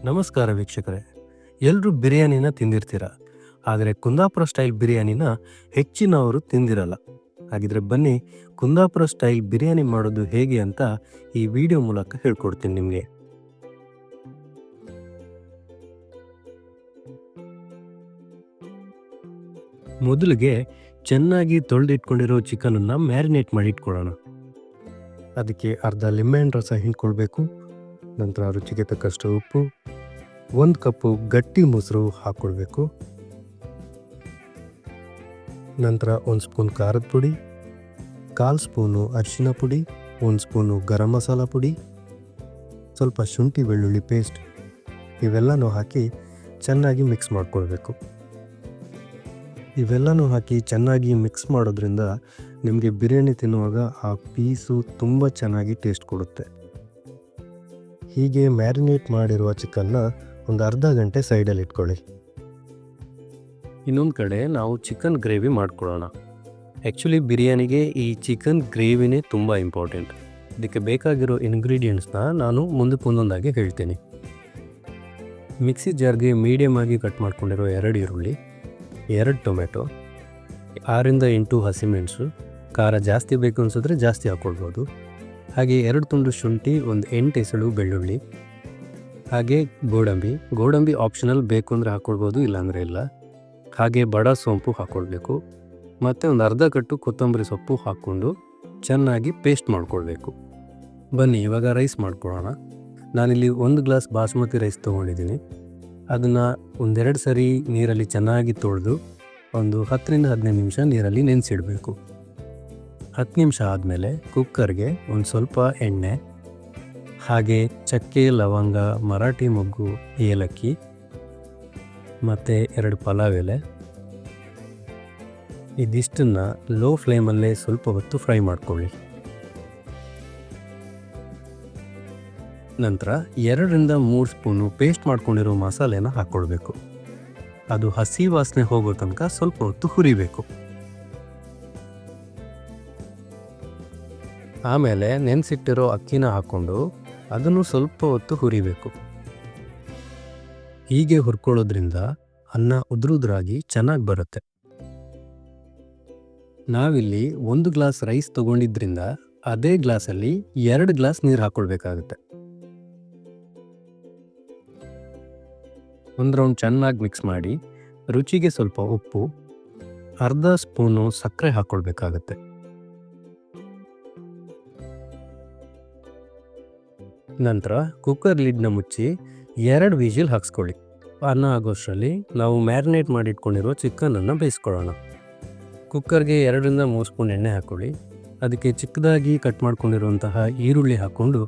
ನಮಸ್ಕಾರ ವೀಕ್ಷಕರೇ. ಎಲ್ಲರೂ ಬಿರಿಯಾನಿನ ತಿಂದಿರ್ತೀರ, ಆದರೆ ಕುಂದಾಪುರ ಸ್ಟೈಲ್ ಬಿರಿಯಾನಿನ ಹೆಚ್ಚಿನವರು ತಿಂದಿರಲ್ಲ. ಹಾಗಿದ್ರೆ ಬನ್ನಿ, ಕುಂದಾಪುರ ಸ್ಟೈಲ್ ಬಿರಿಯಾನಿ ಮಾಡೋದು ಹೇಗೆ ಅಂತ ಈ ವಿಡಿಯೋ ಮೂಲಕ ಹೇಳ್ಕೊಡ್ತೀನಿ ನಿಮಗೆ. ಮೊದಲಿಗೆ ಚೆನ್ನಾಗಿ ತೊಳೆದಿಟ್ಕೊಂಡಿರೋ ಚಿಕನನ್ನು ಮ್ಯಾರಿನೇಟ್ ಮಾಡಿ ಇಟ್ಕೊಳ್ಳೋಣ. ಅದಕ್ಕೆ ಅರ್ಧ ಲಿಂಬೆಹಣ್ಣು ರಸ ಹಿಂಡ್ಕೊಳ್ಬೇಕು. ನಂತರ ರುಚಿಗೆ ತಕ್ಕಷ್ಟು ಉಪ್ಪು, 1 ಕಪ್ಪು ಗಟ್ಟಿ ಮೊಸರು ಹಾಕ್ಕೊಳ್ಬೇಕು. ನಂತರ 1 ಸ್ಪೂನ್ ಖಾರದ ಪುಡಿ, 1/4 ಸ್ಪೂನು ಅರಿಶಿನ ಪುಡಿ, 1 ಸ್ಪೂನು ಗರಂ ಮಸಾಲ ಪುಡಿ, ಸ್ವಲ್ಪ ಶುಂಠಿ ಬೆಳ್ಳುಳ್ಳಿ ಪೇಸ್ಟ್, ಇವೆಲ್ಲನೂ ಹಾಕಿ ಚೆನ್ನಾಗಿ ಮಿಕ್ಸ್ ಮಾಡ್ಕೊಳ್ಬೇಕು. ಇವೆಲ್ಲನೂ ಹಾಕಿ ಚೆನ್ನಾಗಿ ಮಿಕ್ಸ್ ಮಾಡೋದ್ರಿಂದ ನಿಮಗೆ ಬಿರಿಯಾನಿ ತಿನ್ನುವಾಗ ಆ ಪೀಸು ತುಂಬ ಚೆನ್ನಾಗಿ ಟೇಸ್ಟ್ ಕೊಡುತ್ತೆ. ಹೀಗೆ ಮ್ಯಾರಿನೇಟ್ ಮಾಡಿರುವ ಚಿಕನ್ನ ಒಂದು ಅರ್ಧ ಗಂಟೆ ಸೈಡಲ್ಲಿ ಇಟ್ಕೊಳ್ಳಿ. ಇನ್ನೊಂದು ಕಡೆ ನಾವು ಚಿಕನ್ ಗ್ರೇವಿ ಮಾಡ್ಕೊಳ್ಳೋಣ. ಆ್ಯಕ್ಚುಲಿ ಬಿರಿಯಾನಿಗೆ ಈ ಚಿಕನ್ ಗ್ರೇವಿನೇ ತುಂಬ ಇಂಪಾರ್ಟೆಂಟ್. ಇದಕ್ಕೆ ಬೇಕಾಗಿರೋ ಇಂಗ್ರೀಡಿಯೆಂಟ್ಸ್ನ ನಾನು ಮುಂದಕ್ಕೆ ಒಂದೊಂದಾಗಿ ಹೇಳ್ತೀನಿ. ಮಿಕ್ಸಿ ಜಾರ್ಗೆ ಮೀಡಿಯಮ್ ಆಗಿ ಕಟ್ ಮಾಡ್ಕೊಂಡಿರೋ 2 ಈರುಳ್ಳಿ, 2 ಟೊಮೆಟೊ, 6ರಿಂದ 8 ಹಸಿಮೆಣಸು, ಖಾರ ಜಾಸ್ತಿ ಬೇಕು ಅನಿಸಿದ್ರೆ ಜಾಸ್ತಿ ಹಾಕ್ಕೊಳ್ಬೋದು. ಹಾಗೆ 2 ತುಂಡು ಶುಂಠಿ, 8 ಎಸಳು ಬೆಳ್ಳುಳ್ಳಿ, ಹಾಗೆ ಗೋಡಂಬಿ ಆಪ್ಷನಲ್, ಬೇಕು ಅಂದರೆ ಹಾಕ್ಕೊಳ್ಬೋದು, ಇಲ್ಲಾಂದರೆ ಇಲ್ಲ. ಹಾಗೆ ಬಡ ಸೋಂಪು ಹಾಕ್ಕೊಳ್ಬೇಕು. ಮತ್ತು ಒಂದು ಅರ್ಧ ಕಟ್ಟು ಕೊತ್ತಂಬರಿ ಸೊಪ್ಪು ಹಾಕ್ಕೊಂಡು ಚೆನ್ನಾಗಿ ಪೇಸ್ಟ್ ಮಾಡ್ಕೊಳ್ಬೇಕು. ಬನ್ನಿ ಇವಾಗ ರೈಸ್ ಮಾಡ್ಕೊಳ್ಳೋಣ. ನಾನಿಲ್ಲಿ 1 ಗ್ಲಾಸ್ ಬಾಸುಮತಿ ರೈಸ್ ತೊಗೊಂಡಿದ್ದೀನಿ. ಅದನ್ನು 1-2 ಸರಿ ನೀರಲ್ಲಿ ಚೆನ್ನಾಗಿ ತೊಳೆದು ಒಂದು 10ರಿಂದ 15 ನಿಮಿಷ ನೀರಲ್ಲಿ ನೆನೆಸಿಡಬೇಕು. 10 ನಿಮಿಷ ಆದಮೇಲೆ ಕುಕ್ಕರ್ಗೆ ಒಂದು ಸ್ವಲ್ಪ ಎಣ್ಣೆ, ಹಾಗೆ ಚಕ್ಕೆ, ಲವಂಗ, ಮರಾಠಿ ಮೊಗ್ಗು, ಏಲಕ್ಕಿ ಮತ್ತು 2 ಪಲಾವ್ ಎಲೆ, ಇದಿಷ್ಟನ್ನು ಲೋ ಫ್ಲೇಮಲ್ಲೇ ಸ್ವಲ್ಪ ಹೊತ್ತು ಫ್ರೈ ಮಾಡ್ಕೊಳ್ಳಿ. ನಂತರ 2ರಿಂದ 3 ಸ್ಪೂನು ಪೇಸ್ಟ್ ಮಾಡ್ಕೊಂಡಿರೋ ಮಸಾಲೆನ ಹಾಕ್ಕೊಳ್ಬೇಕು. ಅದು ಹಸಿ ವಾಸನೆ ಹೋಗೋ ತನಕ ಸ್ವಲ್ಪ ಹೊತ್ತು ಹುರಿಬೇಕು. ಆಮೇಲೆ ನೆನೆಸಿಟ್ಟಿರೋ ಅಕ್ಕಿನ ಹಾಕ್ಕೊಂಡು ಅದನ್ನು ಸ್ವಲ್ಪ ಹೊತ್ತು ಹುರಿಬೇಕು. ಹೀಗೆ ಹುರ್ಕೊಳ್ಳೋದ್ರಿಂದ ಅನ್ನ ಉದುರಾಗಿ ಚೆನ್ನಾಗಿ ಬರುತ್ತೆ. ನಾವಿಲ್ಲಿ 1 ಗ್ಲಾಸ್ ರೈಸ್ ತೊಗೊಂಡಿದ್ರಿಂದ ಅದೇ ಗ್ಲಾಸಲ್ಲಿ 2 ಗ್ಲಾಸ್ ನೀರು ಹಾಕ್ಕೊಳ್ಬೇಕಾಗುತ್ತೆ. ಒಂದು ರೌಂಡ್ ಚೆನ್ನಾಗಿ ಮಿಕ್ಸ್ ಮಾಡಿ ರುಚಿಗೆ ಸ್ವಲ್ಪ ಉಪ್ಪು, ಅರ್ಧ ಸ್ಪೂನು ಸಕ್ಕರೆ ಹಾಕ್ಕೊಳ್ಬೇಕಾಗತ್ತೆ. ನಂತರ ಕುಕ್ಕರ್ ಲಿಡ್ನ ಮುಚ್ಚಿ 2 ವಿಜಿಲ್ ಹಾಕ್ಸ್ಕೊಳ್ಳಿ. ಅನ್ನ ಆಗೋಷ್ಟರಲ್ಲಿ ನಾವು ಮ್ಯಾರಿನೇಟ್ ಮಾಡಿಟ್ಕೊಂಡಿರೋ ಚಿಕನನ್ನು ಬೇಯಿಸ್ಕೊಳ್ಳೋಣ. ಕುಕ್ಕರ್ಗೆ 2ರಿಂದ 3 ಸ್ಪೂನ್ ಎಣ್ಣೆ ಹಾಕ್ಕೊಳ್ಳಿ. ಅದಕ್ಕೆ ಚಿಕ್ಕದಾಗಿ ಕಟ್ ಮಾಡ್ಕೊಂಡಿರುವಂತಹ ಈರುಳ್ಳಿ ಹಾಕ್ಕೊಂಡು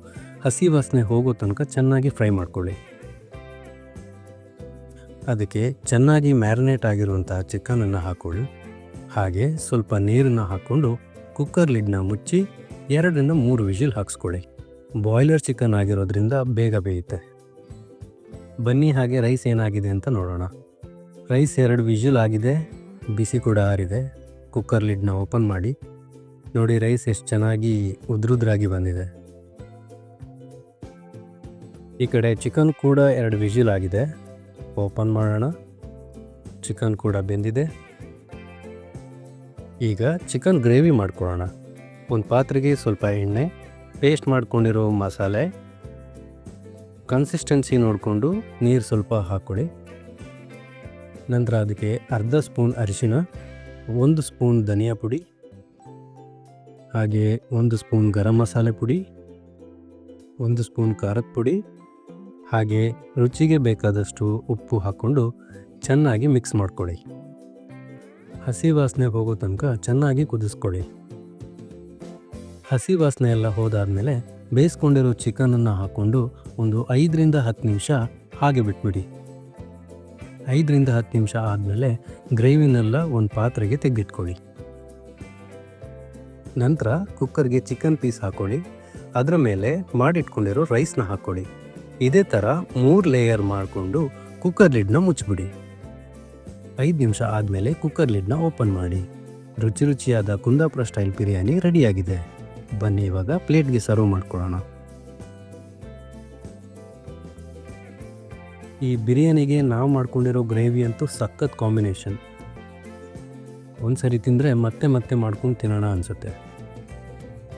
ಹಸಿ ವಾಸನೆ ಹೋಗೋ ತನಕ ಚೆನ್ನಾಗಿ ಫ್ರೈ ಮಾಡ್ಕೊಳ್ಳಿ. ಅದಕ್ಕೆ ಚೆನ್ನಾಗಿ ಮ್ಯಾರಿನೇಟ್ ಆಗಿರುವಂತಹ ಚಿಕನನ್ನು ಹಾಕ್ಕೊಳ್ಳಿ. ಹಾಗೆ ಸ್ವಲ್ಪ ನೀರನ್ನು ಹಾಕ್ಕೊಂಡು ಕುಕ್ಕರ್ ಲಿಡ್ನ ಮುಚ್ಚಿ 2ರಿಂದ 3 ವಿಜಿಲ್ ಹಾಕ್ಸ್ಕೊಳ್ಳಿ. ಬಾಯ್ಲರ್ ಚಿಕನ್ ಆಗಿರೋದ್ರಿಂದ ಬೇಗ ಬೇಯುತ್ತೆ. ಬನ್ನಿ ಹಾಗೆ ರೈಸ್ ಏನಾಗಿದೆ ಅಂತ ನೋಡೋಣ. ರೈಸ್ 2 ವಿಜಿಲ್ ಆಗಿದೆ, ಬಿಸಿ ಕೂಡ ಆರಿದೆ. ಕುಕ್ಕರ್ ಲಿಡ್ನ ಓಪನ್ ಮಾಡಿ ನೋಡಿ, ರೈಸ್ ಎಷ್ಟು ಚೆನ್ನಾಗಿ ಉದ್ರಾಗಿ ಬಂದಿದೆ. ಈ ಕಡೆ ಚಿಕನ್ ಕೂಡ 2 ವಿಜಿಲ್ ಆಗಿದೆ. ಓಪನ್ ಮಾಡೋಣ. ಚಿಕನ್ ಕೂಡ ಬೆಂದಿದೆ. ಈಗ ಚಿಕನ್ ಗ್ರೇವಿ ಮಾಡ್ಕೊಳ್ಳೋಣ. ಒಂದು ಪಾತ್ರೆಗೆ ಸ್ವಲ್ಪ ಎಣ್ಣೆ, ಪೇಸ್ಟ್ ಮಾಡ್ಕೊಂಡಿರೋ ಮಸಾಲೆ, ಕನ್ಸಿಸ್ಟೆನ್ಸಿ ನೋಡಿಕೊಂಡು ನೀರು ಸ್ವಲ್ಪ ಹಾಕ್ಕೊಳ್ಳಿ. ನಂತರ ಅದಕ್ಕೆ ಅರ್ಧ ಸ್ಪೂನ್ ಅರಿಶಿನ, 1 ಸ್ಪೂನ್ ಧನಿಯಾ ಪುಡಿ, ಹಾಗೆ 1 ಸ್ಪೂನ್ ಗರಂ ಮಸಾಲೆ ಪುಡಿ, 1 ಸ್ಪೂನ್ ಖಾರದ ಪುಡಿ, ಹಾಗೆ ರುಚಿಗೆ ಬೇಕಾದಷ್ಟು ಉಪ್ಪು ಹಾಕ್ಕೊಂಡು ಚೆನ್ನಾಗಿ ಮಿಕ್ಸ್ ಮಾಡ್ಕೊಳ್ಳಿ. ಹಸಿ ವಾಸನೆ ಹೋಗೋ ತನಕ ಚೆನ್ನಾಗಿ ಕುದಿಸ್ಕೊಳ್ಳಿ. ಹಸಿ ವಾಸನೆ ಎಲ್ಲ ಹೋದಾದ್ಮೇಲೆ ಬೇಯಿಸ್ಕೊಂಡಿರೋ ಚಿಕನನ್ನು ಹಾಕ್ಕೊಂಡು ಒಂದು 5ರಿಂದ 10 ನಿಮಿಷ ಹಾಗೆ ಬಿಟ್ಬಿಡಿ. 5ರಿಂದ 10 ನಿಮಿಷ ಆದಮೇಲೆ ಗ್ರೇವಿನೆಲ್ಲ ಒಂದು ಪಾತ್ರೆಗೆ ತೆಗೆದಿಟ್ಕೊಳ್ಳಿ. ನಂತರ ಕುಕ್ಕರ್ಗೆ ಚಿಕನ್ ಪೀಸ್ ಹಾಕ್ಕೊಳ್ಳಿ. ಅದರ ಮೇಲೆ ಮಾಡಿಟ್ಕೊಂಡಿರೋ ರೈಸ್ನ ಹಾಕ್ಕೊಳ್ಳಿ. ಇದೇ ಥರ 3 ಲೇಯರ್ ಮಾಡಿಕೊಂಡು ಕುಕ್ಕರ್ ಲಿಡ್ನ ಮುಚ್ಚಿಬಿಡಿ. 5 ನಿಮಿಷ ಆದಮೇಲೆ ಕುಕ್ಕರ್ ಲಿಡ್ನ ಓಪನ್ ಮಾಡಿ. ರುಚಿಯಾದ ಕುಂದಾಪುರ ಸ್ಟೈಲ್ ಬಿರಿಯಾನಿ ರೆಡಿಯಾಗಿದೆ. ಬನ್ನಿ ಇವಾಗ ಪ್ಲೇಟ್ಗೆ ಸರ್ವ್ ಮಾಡ್ಕೊಳ್ಳೋಣ. ಈ ಬಿರಿಯಾನಿಗೆ ನಾವು ಮಾಡ್ಕೊಂಡಿರೋ ಗ್ರೇವಿ ಅಂತೂ ಸಖತ್ ಕಾಂಬಿನೇಷನ್. ಒಂದು ಸರಿ ತಿಂದರೆ ಮತ್ತೆ ಮತ್ತೆ ಮಾಡ್ಕೊಂಡು ತಿನ್ನೋಣ ಅನಿಸುತ್ತೆ.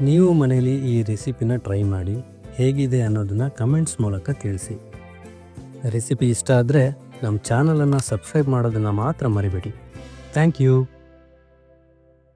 ನೀವು ಮನೇಲಿ ಈ ರೆಸಿಪಿನ ಟ್ರೈ ಮಾಡಿ ಹೇಗಿದೆ ಅನ್ನೋದನ್ನು ಕಮೆಂಟ್ಸ್ ಮೂಲಕ ತಿಳಿಸಿ. ರೆಸಿಪಿ ಇಷ್ಟ ಆದರೆ ನಮ್ಮ ಚಾನಲನ್ನು ಸಬ್ಸ್ಕ್ರೈಬ್ ಮಾಡೋದನ್ನು ಮಾತ್ರ ಮರಿಬೇಡಿ. Thank you.